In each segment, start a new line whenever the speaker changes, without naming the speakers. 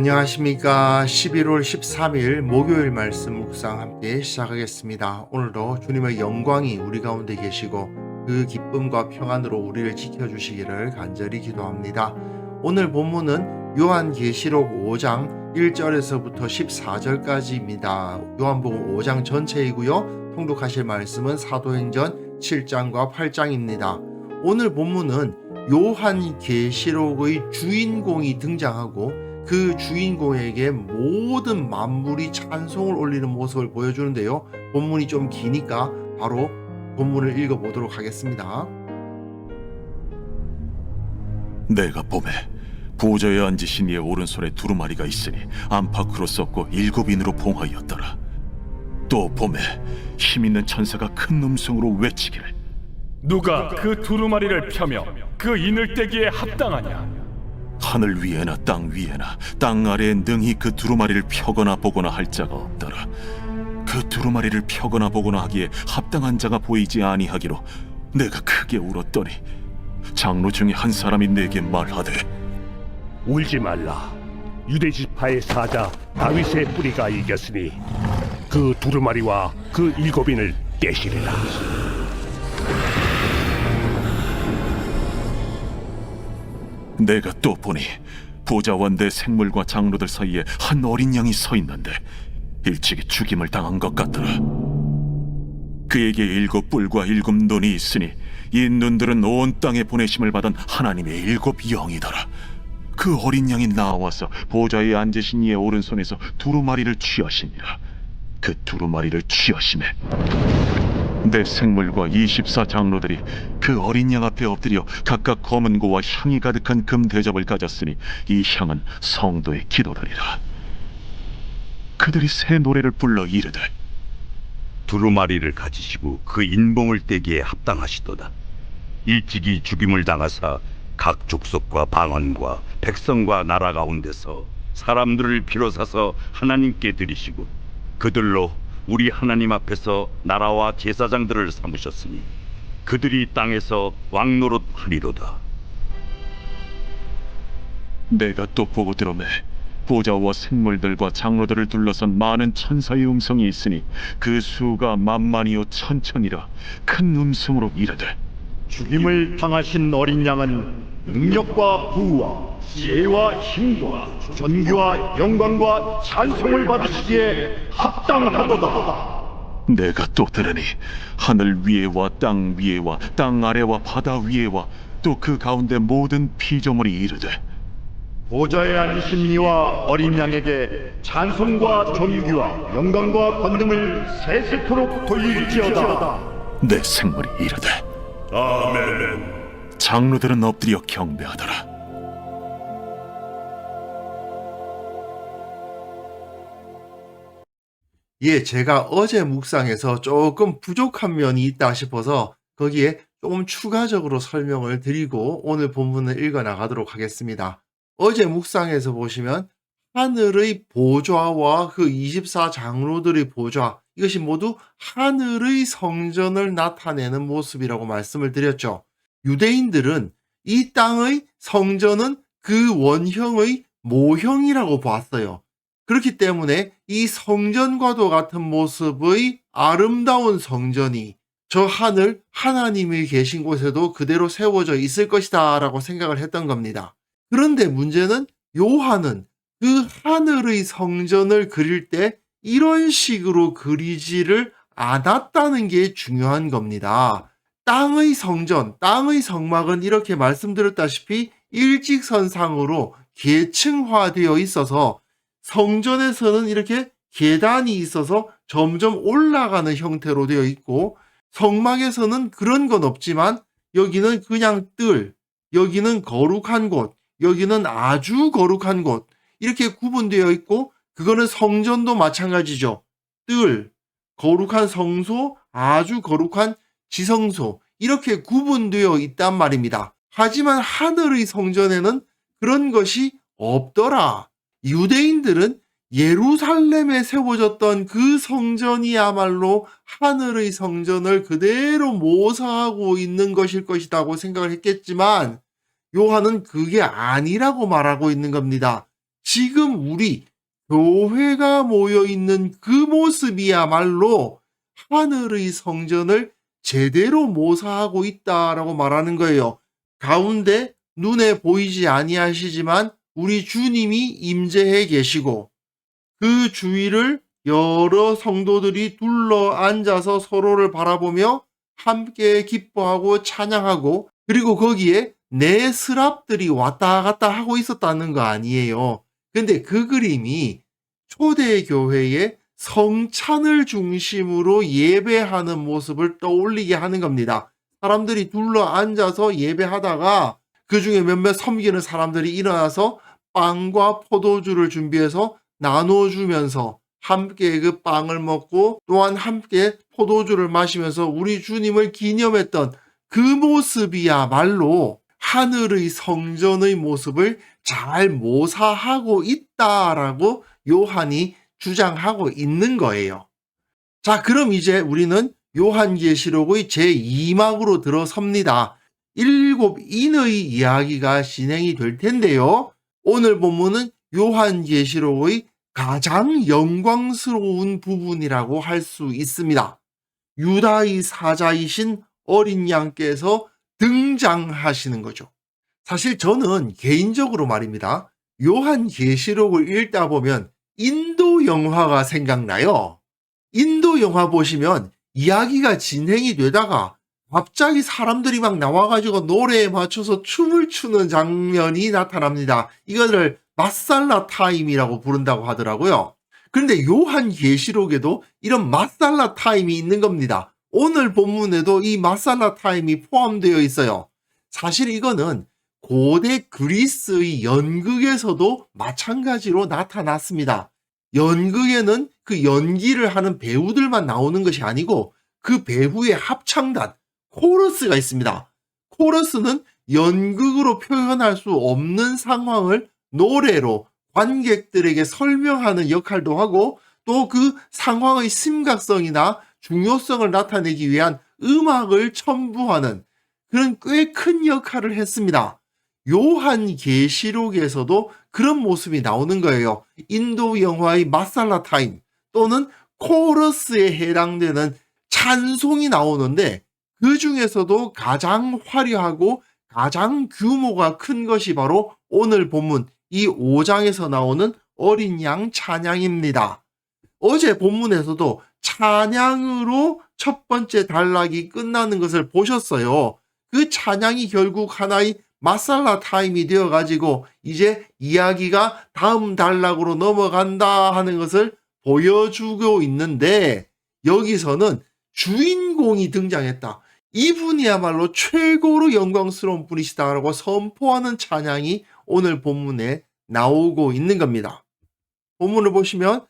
안녕하십니까. 11월 13일 목요일 말씀 묵상 함께 시작하겠습니다. 오늘도 주님의 영광이 우리 가운데 계시고 그 기쁨과 평안으로 우리를 지켜주시기를 간절히 기도합니다. 오늘 본문은 요한계시록 5장 1절에서부터 14절까지입니다. 요한복음 5장 전체이고요. 통독하실 말씀은 사도행전 7장과 8장입니다. 오늘 본문은 요한계시록의 주인공이 등장하고 그 주인공에게 모든 만물이 찬송을 올리는 모습을 보여주는데요. 본문이 좀 기니까 바로 본문을 읽어보도록 하겠습니다.
내가 보매 보좌에 앉으신 이의 오른손에 두루마리가 있으니 안팎으로 썩고 7인으로 봉하였더라. 또 보매 힘있는 천사가 큰 음성으로 외치기를
누가 그 두루마리를 펴며 그 이늘대기에 합당하냐?
하늘 위에나 땅 위에나 땅 아래에 능히 그 두루마리를 펴거나 보거나 할 자가 없더라. 그 두루마리를 펴거나 보거나 하기에 합당한 자가 보이지 아니하기로 내가 크게 울었더니 장로 중에 한 사람이 내게 말하되
울지 말라. 유대 지파의 사자 다윗의 뿌리가 이겼으니 그 두루마리와 그 7인을 떼시리라.
내가 또 보니 보좌와 내 생물과 장로들 사이에 한 어린 양이 서 있는데 일찍이 죽임을 당한 것 같더라. 그에게 7뿔과 7눈이 있으니 이 눈들은 온 땅에 보내심을 받은 하나님의 7영이더라. 그 어린 양이 나와서 보좌에 앉으신 이의 오른손에서 두루마리를 취하시니라. 그 두루마리를 취하시매 내 생물과 24장로들이 그 어린 양 앞에 엎드려 각각 검은 고와 향이 가득한 금 대접을 가졌으니 이 향은 성도의 기도들이라. 그들이 새 노래를 불러 이르되
두루마리를 가지시고 그 인봉을 떼기에 합당하시도다. 일찍이 죽임을 당하사 각 족속과 방언과 백성과 나라 가운데서 사람들을 비로사서 하나님께 드리시고 그들로 우리 하나님 앞에서 나라와 제사장들을 삼으셨으니 그들이 땅에서 왕노릇 하리로다.
내가 또 보고 들으매 보좌와 생물들과 장로들을 둘러선 많은 천사의 음성이 있으니 그 수가 만만이요 천천이라 큰 음성으로 이르되
죽임을 당하신 어린 양은 능력과 부와 지혜와 힘과 존귀와 영광과 찬송을 받으시기에 합당하도다.
내가 또 들으니 하늘 위에와 땅 위에와 땅 아래와 바다 위에와 또 그 가운데 모든 피조물이 이르되
보좌에 앉으신 이와 어린 양에게 찬송과 존귀와 영광과 권능을 세세토록 돌릴지어다.
내 생물이 이르되
아멘.
장로들은 엎드려 경배하더라.
제가 어제 묵상에서 조금 부족한 면이 있다 싶어서 거기에 조금 추가적으로 설명을 드리고 오늘 본문을 읽어 나가도록 하겠습니다. 어제 묵상에서 보시면 하늘의 보좌와 그 24장로들의 보좌, 이것이 모두 하늘의 성전을 나타내는 모습이라고 말씀을 드렸죠. 유대인들은 이 땅의 성전은 그 원형의 모형이라고 봤어요. 그렇기 때문에 이 성전과도 같은 모습의 아름다운 성전이 저 하늘 하나님이 계신 곳에도 그대로 세워져 있을 것이다 라고 생각을 했던 겁니다. 그런데 문제는 요한은 그 하늘의 성전을 그릴 때 이런 식으로 그리지를 않았다는 게 중요한 겁니다. 땅의 성전, 땅의 성막은 이렇게 말씀드렸다시피 일직선상으로 계층화되어 있어서 성전에서는 이렇게 계단이 있어서 점점 올라가는 형태로 되어 있고 성막에서는 그런 건 없지만 여기는 그냥 뜰, 여기는 거룩한 곳, 여기는 아주 거룩한 곳 이렇게 구분되어 있고 그거는 성전도 마찬가지죠. 뜰, 거룩한 성소, 아주 거룩한 지성소 이렇게 구분되어 있단 말입니다. 하지만 하늘의 성전에는 그런 것이 없더라. 유대인들은 예루살렘에 세워졌던 그 성전이야말로 하늘의 성전을 그대로 모사하고 있는 것일 것이라고 생각을 했겠지만 요한은 그게 아니라고 말하고 있는 겁니다. 지금 우리 교회가 모여 있는 그 모습이야말로 하늘의 성전을 제대로 모사하고 있다라고 말하는 거예요. 가운데 눈에 보이지 아니하시지만 우리 주님이 임재해 계시고 그 주위를 여러 성도들이 둘러 앉아서 서로를 바라보며 함께 기뻐하고 찬양하고, 그리고 거기에 내 스랍들이 왔다 갔다 하고 있었다는 거 아니에요. 근데 그 그림이 초대교회의 성찬을 중심으로 예배하는 모습을 떠올리게 하는 겁니다. 사람들이 둘러 앉아서 예배하다가 그 중에 몇몇 섬기는 사람들이 일어나서 빵과 포도주를 준비해서 나눠주면서 함께 그 빵을 먹고 또한 함께 포도주를 마시면서 우리 주님을 기념했던 그 모습이야말로 하늘의 성전의 모습을 잘 모사하고 있다라고 요한이 주장하고 있는 거예요. 자, 그럼 이제 우리는 요한계시록의 제2막으로 들어섭니다. 7인의 이야기가 진행이 될 텐데요. 오늘 본문은 요한계시록의 가장 영광스러운 부분이라고 할 수 있습니다. 유다의 사자이신 어린 양께서 등장하시는 거죠. 사실 저는 개인적으로 말입니다. 요한계시록을 읽다 보면 인도 영화가 생각나요. 인도 영화 보시면 이야기가 진행이 되다가 갑자기 사람들이 막 나와가지고 노래에 맞춰서 춤을 추는 장면이 나타납니다. 이거를 마살라 타임이라고 부른다고 하더라고요. 그런데 요한계시록에도 이런 마살라 타임이 있는 겁니다. 오늘 본문에도 이 마살라 타임이 포함되어 있어요. 사실 이거는 고대 그리스의 연극에서도 마찬가지로 나타났습니다. 연극에는 그 연기를 하는 배우들만 나오는 것이 아니고 그 배우의 합창단, 코러스가 있습니다. 코러스는 연극으로 표현할 수 없는 상황을 노래로 관객들에게 설명하는 역할도 하고 또 그 상황의 심각성이나 중요성을 나타내기 위한 음악을 첨부하는 그런 꽤 큰 역할을 했습니다. 요한계시록에서도 그런 모습이 나오는 거예요. 인도 영화의 마살라 타임 또는 코러스에 해당되는 찬송이 나오는데 그 중에서도 가장 화려하고 가장 규모가 큰 것이 바로 오늘 본문 이 5장에서 나오는 어린 양 찬양입니다. 어제 본문에서도 찬양으로 첫 번째 단락이 끝나는 것을 보셨어요. 그 찬양이 결국 하나의 마살라 타임이 되어가지고 이제 이야기가 다음 단락으로 넘어간다 하는 것을 보여주고 있는데 여기서는 주인공이 등장했다. 이분이야말로 최고로 영광스러운 분이시다라고 선포하는 찬양이 오늘 본문에 나오고 있는 겁니다. 본문을 보시면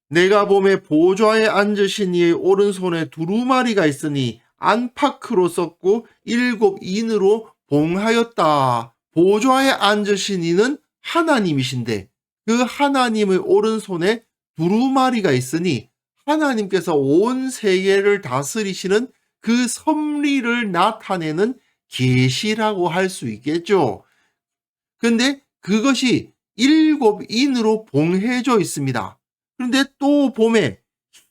내가 봄에 보좌에 앉으신 이의 오른손에 두루마리가 있으니 안팎으로 썼고 7인으로 봉하였다. 보좌에 앉으신 이는 하나님이신데 그 하나님의 오른손에 두루마리가 있으니 하나님께서 온 세계를 다스리시는 그 섭리를 나타내는 계시라고 할 수 있겠죠. 근데 그것이 7인으로 봉해져 있습니다. 그런데 또 봄에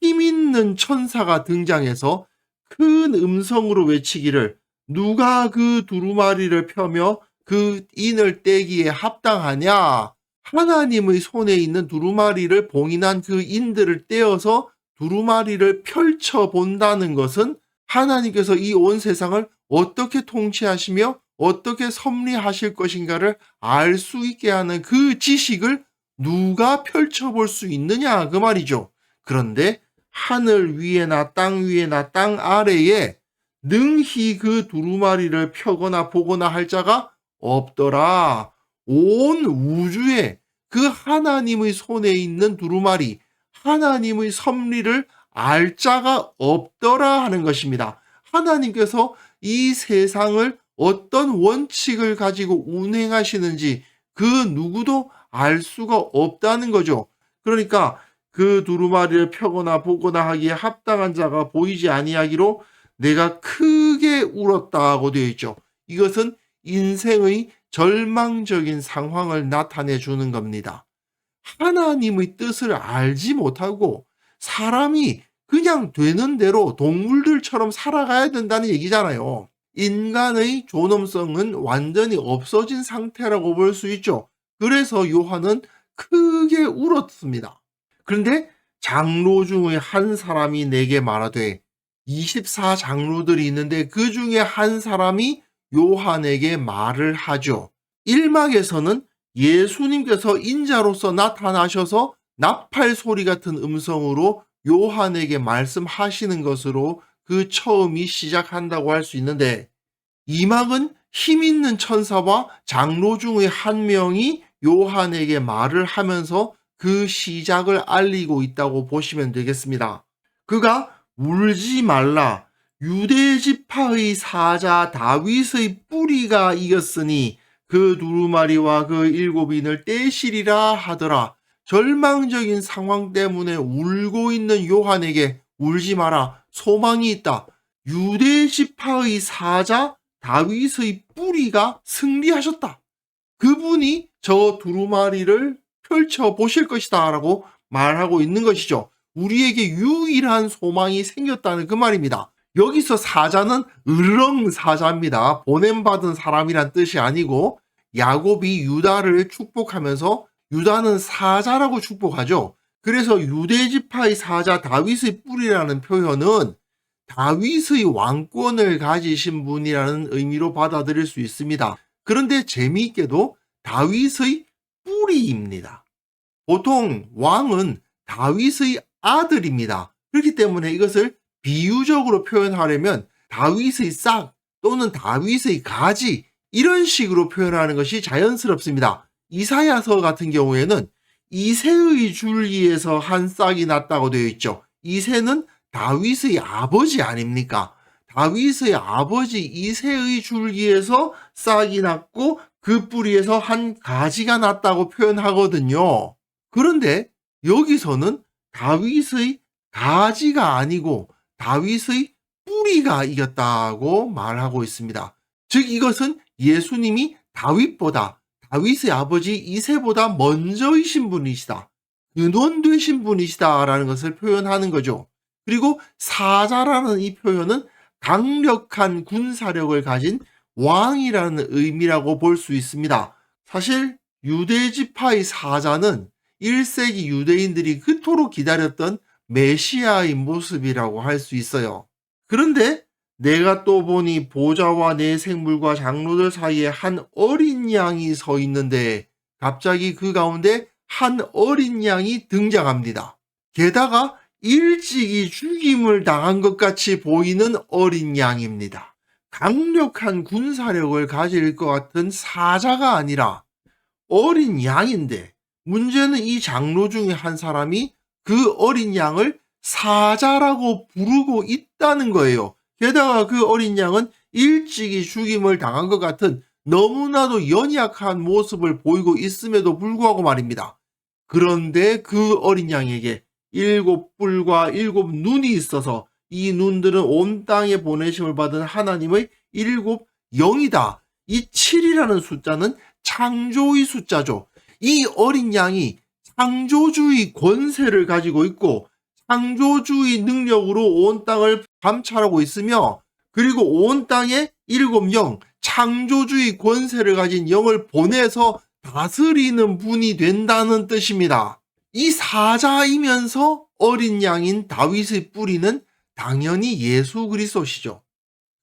힘 있는 천사가 등장해서 큰 음성으로 외치기를 누가 그 두루마리를 펴며 그 인을 떼기에 합당하냐? 하나님의 손에 있는 두루마리를 봉인한 그 인들을 떼어서 두루마리를 펼쳐 본다는 것은 하나님께서 이 온 세상을 어떻게 통치하시며 어떻게 섭리하실 것인가를 알 수 있게 하는 그 지식을 누가 펼쳐볼 수 있느냐 그 말이죠. 그런데 하늘 위에나 땅 위에나 땅 아래에 능히 그 두루마리를 펴거나 보거나 할 자가 없더라. 온 우주에 그 하나님의 손에 있는 두루마리, 하나님의 섭리를 알 자가 없더라 하는 것입니다. 하나님께서 이 세상을 어떤 원칙을 가지고 운행하시는지 그 누구도 알 수가 없다는 거죠. 그러니까 그 두루마리를 펴거나 보거나 하기에 합당한 자가 보이지 아니하기로 내가 크게 울었다고 되어 있죠. 이것은 인생의 절망적인 상황을 나타내 주는 겁니다. 하나님의 뜻을 알지 못하고 사람이 그냥 되는 대로 동물들처럼 살아가야 된다는 얘기잖아요. 인간의 존엄성은 완전히 없어진 상태라고 볼 수 있죠. 그래서 요한은 크게 울었습니다. 그런데 장로 중의 한 사람이 내게 말하되, 24장로들이 있는데 그 중에 한 사람이 요한에게 말을 하죠. 1막에서는 예수님께서 인자로서 나타나셔서 나팔 소리 같은 음성으로 요한에게 말씀하시는 것으로 그 처음이 시작한다고 할 수 있는데, 2막은 힘 있는 천사와 장로 중의 한 명이 요한에게 말을 하면서 그 시작을 알리고 있다고 보시면 되겠습니다. 그가 울지 말라, 유대 지파의 사자 다윗의 뿌리가 이겼으니 그 두루마리와 그 7인을 떼시리라 하더라. 절망적인 상황 때문에 울고 있는 요한에게 울지 마라, 소망이 있다. 유대 지파의 사자 다윗의 뿌리가 승리하셨다. 그분이 저 두루마리를 펼쳐 보실 것이다 라고 말하고 있는 것이죠. 우리에게 유일한 소망이 생겼다는 그 말입니다. 여기서 사자는 으르렁 사자입니다. 보냄받은 사람이란 뜻이 아니고, 야곱이 유다를 축복하면서 유다는 사자라고 축복하죠. 그래서 유대지파의 사자 다윗의 뿌리라는 표현은 다윗의 왕권을 가지신 분이라는 의미로 받아들일 수 있습니다. 그런데 재미있게도 다윗의 뿌리입니다. 보통 왕은 다윗의 아들입니다. 그렇기 때문에 이것을 비유적으로 표현하려면 다윗의 싹 또는 다윗의 가지, 이런 식으로 표현하는 것이 자연스럽습니다. 이사야서 같은 경우에는 이새의 줄기에서 한 싹이 났다고 되어 있죠. 이새는 다윗의 아버지 아닙니까? 다윗의 아버지 이새의 줄기에서 싹이 났고 그 뿌리에서 한 가지가 났다고 표현하거든요. 그런데 여기서는 다윗의 가지가 아니고 다윗의 뿌리가 이겼다고 말하고 있습니다. 즉 이것은 예수님이 다윗보다, 다윗의 아버지 이새보다 먼저이신 분이시다, 근원되신 분이시다라는 것을 표현하는 거죠. 그리고 사자라는 이 표현은 강력한 군사력을 가진 왕이라는 의미라고 볼 수 있습니다. 사실 유대지파의 사자는 1세기 유대인들이 그토록 기다렸던 메시아의 모습이라고 할 수 있어요. 그런데 내가 또 보니 보좌와 네 생물과 장로들 사이에 한 어린 양이 서 있는데, 갑자기 그 가운데 한 어린 양이 등장합니다. 게다가 일찍이 죽임을 당한 것 같이 보이는 어린 양입니다. 강력한 군사력을 가질 것 같은 사자가 아니라 어린 양인데, 문제는 이 장로 중에 한 사람이 그 어린 양을 사자라고 부르고 있다는 거예요. 게다가 그 어린 양은 일찍이 죽임을 당한 것 같은 너무나도 연약한 모습을 보이고 있음에도 불구하고 말입니다. 그런데 그 어린 양에게 7뿔과 7눈이 있어서 이 눈들은 온 땅에 보내심을 받은 하나님의 7영이다. 이 7이라는 숫자는 창조의 숫자죠. 이 어린 양이 창조주의 권세를 가지고 있고 창조주의 능력으로 온 땅을 감찰하고 있으며, 그리고 온 땅에 7영, 창조주의 권세를 가진 영을 보내서 다스리는 분이 된다는 뜻입니다. 이 사자이면서 어린 양인 다윗의 뿌리는 당연히 예수 그리스도시죠.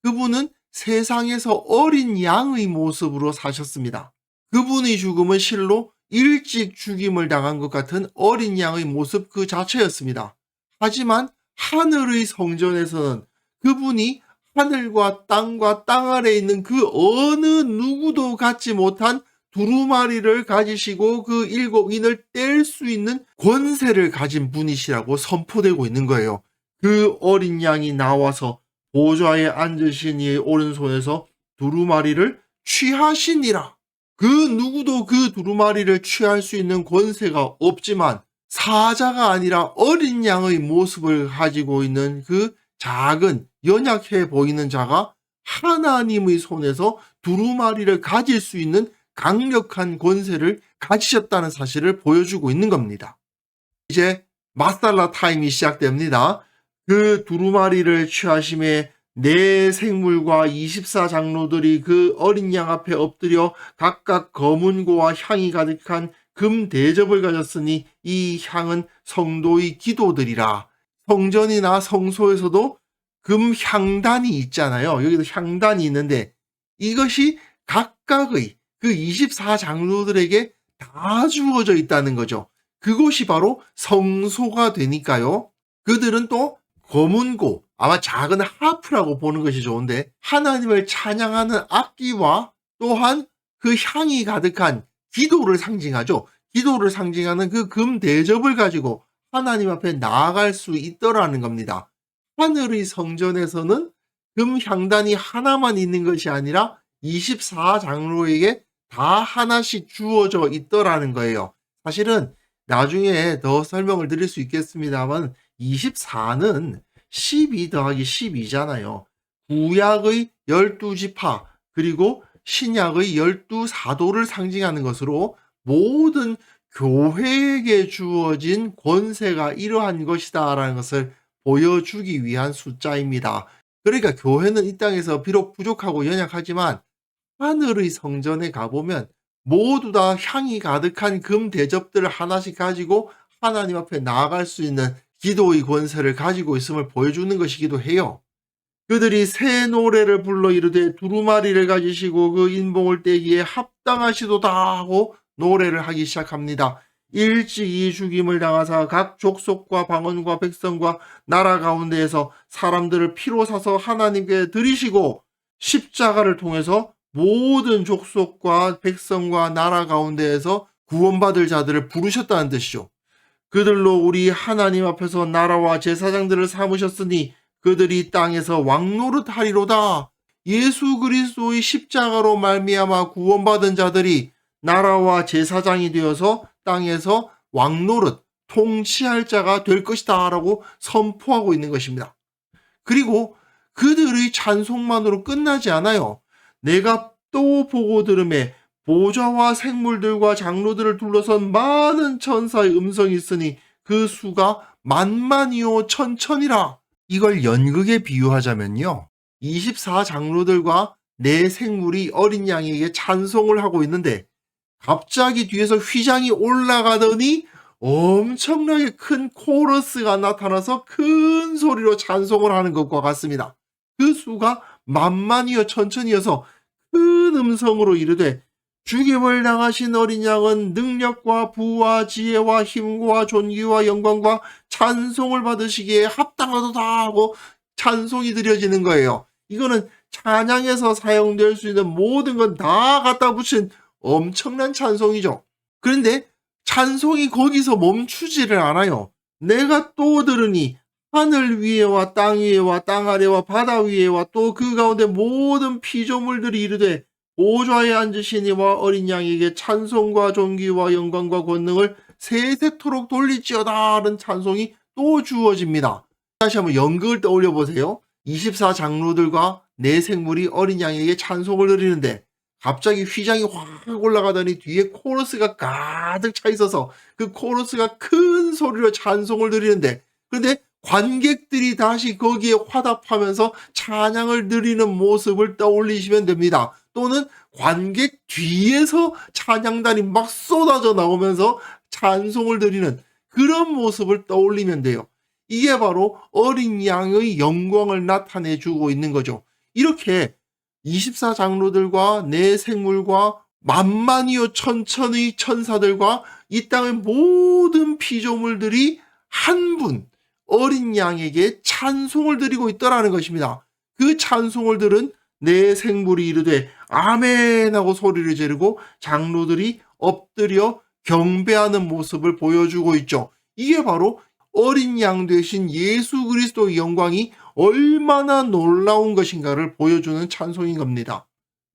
그분은 세상에서 어린 양의 모습으로 사셨습니다. 그분의 죽음은 실로 일찍 죽임을 당한 것 같은 어린 양의 모습 그 자체였습니다. 하지만 하늘의 성전에서는 그분이 하늘과 땅 아래에 있는 그 어느 누구도 갖지 못한 두루마리를 가지시고 그 7인을 뗄 수 있는 권세를 가진 분이시라고 선포되고 있는 거예요. 그 어린 양이 나와서 보좌에 앉으신 이의 오른손에서 두루마리를 취하시니라. 그 누구도 그 두루마리를 취할 수 있는 권세가 없지만 사자가 아니라 어린 양의 모습을 가지고 있는 그 작은 연약해 보이는 자가 하나님의 손에서 두루마리를 가질 수 있는 강력한 권세를 가지셨다는 사실을 보여주고 있는 겁니다. 이제 마살라 타임이 시작됩니다. 그 두루마리를 취하심에 네 생물과 24장로들이 그 어린 양 앞에 엎드려 각각 검은고와 향이 가득한 금 대접을 가졌으니 이 향은 성도의 기도들이라. 성전이나 성소에서도 금 향단이 있잖아요. 여기도 향단이 있는데 이것이 각각의 그 24장로들에게 다 주어져 있다는 거죠. 그곳이 바로 성소가 되니까요. 그들은 또 검은고, 아마 작은 하프라고 보는 것이 좋은데 하나님을 찬양하는 악기와 또한 그 향이 가득한 기도를 상징하죠. 기도를 상징하는 그 금 대접을 가지고 하나님 앞에 나아갈 수 있더라는 겁니다. 하늘의 성전에서는 금 향단이 하나만 있는 것이 아니라 24장로에게 다 하나씩 주어져 있더라는 거예요. 사실은 나중에 더 설명을 드릴 수 있겠습니다만 24는 12 더하기 12잖아요. 구약의 12지파 그리고 신약의 12사도를 상징하는 것으로 모든 교회에게 주어진 권세가 이러한 것이다 라는 것을 보여주기 위한 숫자입니다. 그러니까 교회는 이 땅에서 비록 부족하고 연약하지만 하늘의 성전에 가보면 모두 다 향이 가득한 금 대접들을 하나씩 가지고 하나님 앞에 나아갈 수 있는 기도의 권세를 가지고 있음을 보여주는 것이기도 해요. 그들이 새 노래를 불러 이르되 두루마리를 가지시고 그 인봉을 떼기에 합당하시도다 하고 노래를 하기 시작합니다. 일찍이 죽임을 당하사 각 족속과 방언과 백성과 나라 가운데에서 사람들을 피로 사서 하나님께 드리시고 십자가를 통해서 모든 족속과 백성과 나라 가운데에서 구원받을 자들을 부르셨다는 뜻이죠. 그들로 우리 하나님 앞에서 나라와 제사장들을 삼으셨으니 그들이 땅에서 왕노릇하리로다. 예수 그리스도의 십자가로 말미암아 구원받은 자들이 나라와 제사장이 되어서 땅에서 왕노릇, 통치할 자가 될 것이다 라고 선포하고 있는 것입니다. 그리고 그들의 찬송만으로 끝나지 않아요. 내가 또 보고 들음에 보좌와 생물들과 장로들을 둘러선 많은 천사의 음성이 있으니 그 수가 만만이요 천천이라. 이걸 연극에 비유하자면요. 24장로들과 네 생물이 어린 양에게 찬송을 하고 있는데 갑자기 뒤에서 휘장이 올라가더니 엄청나게 큰 코러스가 나타나서 큰 소리로 찬송을 하는 것과 같습니다. 그 수가 만만이요 천천이어서 큰 음성으로 이르되 죽임을 당하신 어린 양은 능력과 부와 지혜와 힘과 존귀와 영광과 찬송을 받으시기에 합당하도다 하고 찬송이 드려지는 거예요. 이거는 찬양에서 사용될 수 있는 모든 건 다 갖다 붙인 엄청난 찬송이죠. 그런데 찬송이 거기서 멈추지를 않아요. 내가 또 들으니 하늘 위에와 땅 위에와 땅 아래와 바다 위에와 또 그 가운데 모든 피조물들이 이르되 보좌에 앉으신 이와 어린 양에게 찬송과 존귀와 영광과 권능을 세세토록 돌릴지어다 하는 찬송이 또 주어집니다. 다시 한번 연극을 떠올려 보세요. 24장로들과 네 생물이 어린 양에게 찬송을 드리는데 갑자기 휘장이 확 올라가더니 뒤에 코러스가 가득 차 있어서 그 코러스가 큰 소리로 찬송을 드리는데 그런데 관객들이 다시 거기에 화답하면서 찬양을 드리는 모습을 떠올리시면 됩니다. 또는 관객 뒤에서 찬양단이 막 쏟아져 나오면서 찬송을 드리는 그런 모습을 떠올리면 돼요. 이게 바로 어린 양의 영광을 나타내 주고 있는 거죠. 이렇게 24장로들과 네 생물과 만만이요 천천의 천사들과 이 땅의 모든 피조물들이 한 분 어린 양에게 찬송을 드리고 있더라는 것입니다. 그 찬송을 들은 네 생물이 이르되 아멘 하고 소리를 지르고 장로들이 엎드려 경배하는 모습을 보여주고 있죠. 이게 바로 어린 양 되신 예수 그리스도의 영광이 얼마나 놀라운 것인가를 보여주는 찬송인 겁니다.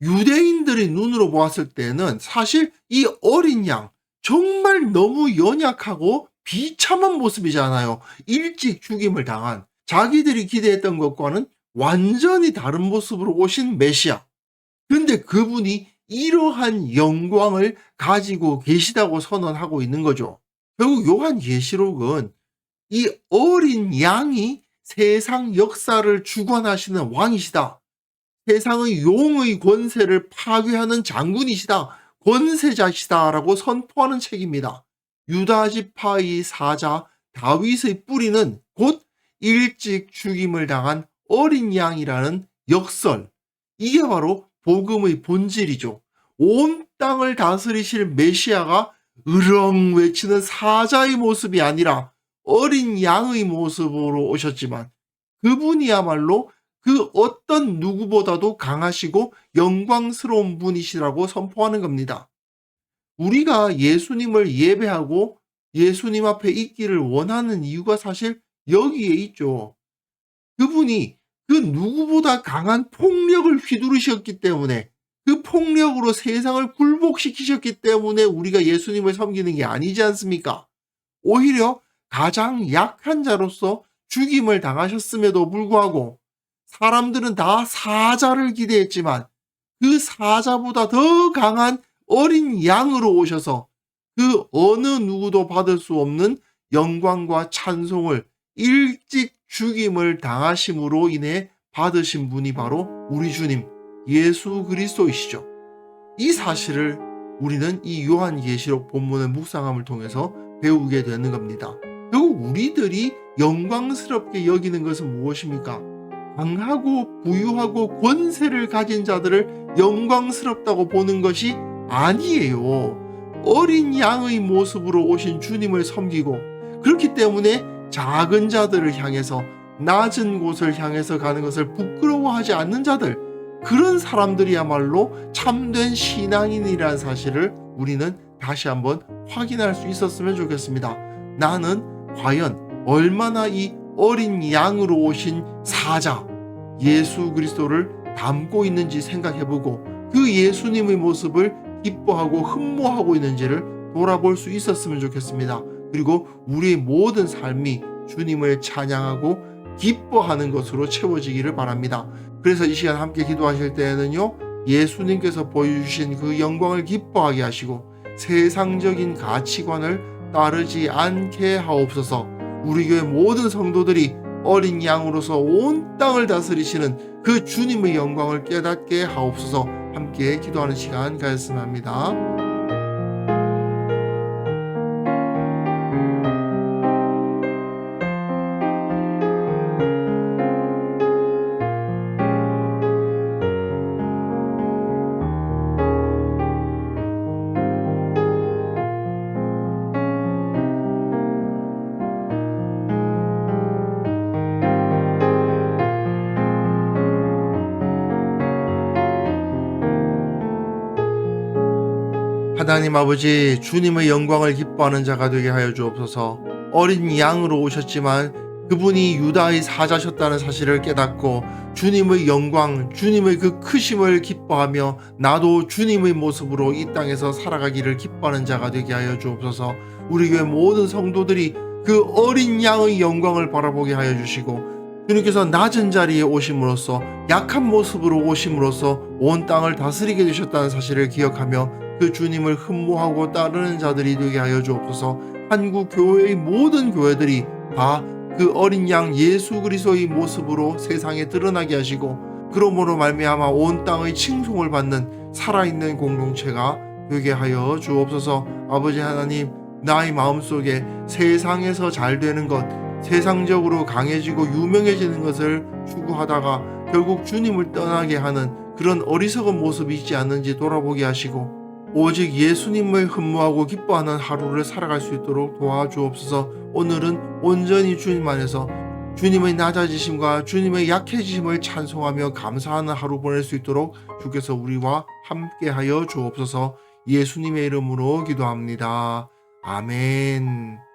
유대인들의 눈으로 보았을 때는 사실 이 어린 양 정말 너무 연약하고 비참한 모습이잖아요. 일찍 죽임을 당한 자기들이 기대했던 것과는 완전히 다른 모습으로 오신 메시아. 근데 그분이 이러한 영광을 가지고 계시다고 선언하고 있는 거죠. 결국 요한계시록은 이 어린 양이 세상 역사를 주관하시는 왕이시다. 세상의 용의 권세를 파괴하는 장군이시다. 권세자시다라고 선포하는 책입니다. 유다 지파의 사자 다윗의 뿌리는 곧 일찍 죽임을 당한 어린 양이라는 역설. 이게 바로 복음의 본질이죠. 온 땅을 다스리실 메시아가 으렁 외치는 사자의 모습이 아니라 어린 양의 모습으로 오셨지만 그분이야말로 그 어떤 누구보다도 강하시고 영광스러운 분이시라고 선포하는 겁니다. 우리가 예수님을 예배하고 예수님 앞에 있기를 원하는 이유가 사실 여기에 있죠. 그분이 그 누구보다 강한 폭력을 휘두르셨기 때문에 그 폭력으로 세상을 굴복시키셨기 때문에 우리가 예수님을 섬기는 게 아니지 않습니까? 오히려 가장 약한 자로서 죽임을 당하셨음에도 불구하고 사람들은 다 사자를 기대했지만 그 사자보다 더 강한 어린 양으로 오셔서 그 어느 누구도 받을 수 없는 영광과 찬송을 일찍 죽임을 당하심으로 인해 받으신 분이 바로 우리 주님 예수 그리스도이시죠. 이 사실을 우리는 이 요한계시록 본문의 묵상함을 통해서 배우게 되는 겁니다. 결국 우리들이 영광스럽게 여기는 것은 무엇입니까? 강하고 부유하고 권세를 가진 자들을 영광스럽다고 보는 것이 아니에요. 어린 양의 모습으로 오신 주님을 섬기고 그렇기 때문에 작은 자들을 향해서 낮은 곳을 향해서 가는 것을 부끄러워하지 않는 자들, 그런 사람들이야말로 참된 신앙인이라는 사실을 우리는 다시 한번 확인할 수 있었으면 좋겠습니다. 나는 과연 얼마나 이 어린 양으로 오신 사자 예수 그리스도를 닮고 있는지 생각해보고 그 예수님의 모습을 기뻐하고 흠모하고 있는지를 돌아볼 수 있었으면 좋겠습니다. 그리고 우리의 모든 삶이 주님을 찬양하고 기뻐하는 것으로 채워지기를 바랍니다. 그래서 이 시간 함께 기도하실 때에는요, 예수님께서 보여주신 그 영광을 기뻐하게 하시고 세상적인 가치관을 따르지 않게 하옵소서. 우리 교회 모든 성도들이 어린 양으로서 온 땅을 다스리시는 그 주님의 영광을 깨닫게 하옵소서. 함께 기도하는 시간 가졌으면 합니다. 하나님 아버지, 주님의 영광을 기뻐하는 자가 되게 하여 주옵소서. 어린 양으로 오셨지만 그분이 유다의 사자셨다는 사실을 깨닫고 주님의 영광, 주님의 그 크심을 기뻐하며 나도 주님의 모습으로 이 땅에서 살아가기를 기뻐하는 자가 되게 하여 주옵소서. 우리 교회 모든 성도들이 그 어린 양의 영광을 바라보게 하여 주시고 주님께서 낮은 자리에 오심으로써 약한 모습으로 오심으로써 온 땅을 다스리게 되셨다는 사실을 기억하며 그 주님을 흠모하고 따르는 자들이 되게 하여 주옵소서. 한국 교회의 모든 교회들이 다 그 어린 양 예수 그리스도의 모습으로 세상에 드러나게 하시고 그러므로 말미암아 온 땅의 칭송을 받는 살아있는 공동체가 되게 하여 주옵소서. 아버지 하나님, 나의 마음속에 세상에서 잘 되는 것, 세상적으로 강해지고 유명해지는 것을 추구하다가 결국 주님을 떠나게 하는 그런 어리석은 모습이 있지 않는지 돌아보게 하시고 오직 예수님을 흠모하고 기뻐하는 하루를 살아갈 수 있도록 도와주옵소서. 오늘은 온전히 주님 안에서 주님의 낮아지심과 주님의 약해지심을 찬송하며 감사하는 하루 보낼 수 있도록 주께서 우리와 함께하여 주옵소서. 예수님의 이름으로 기도합니다. 아멘.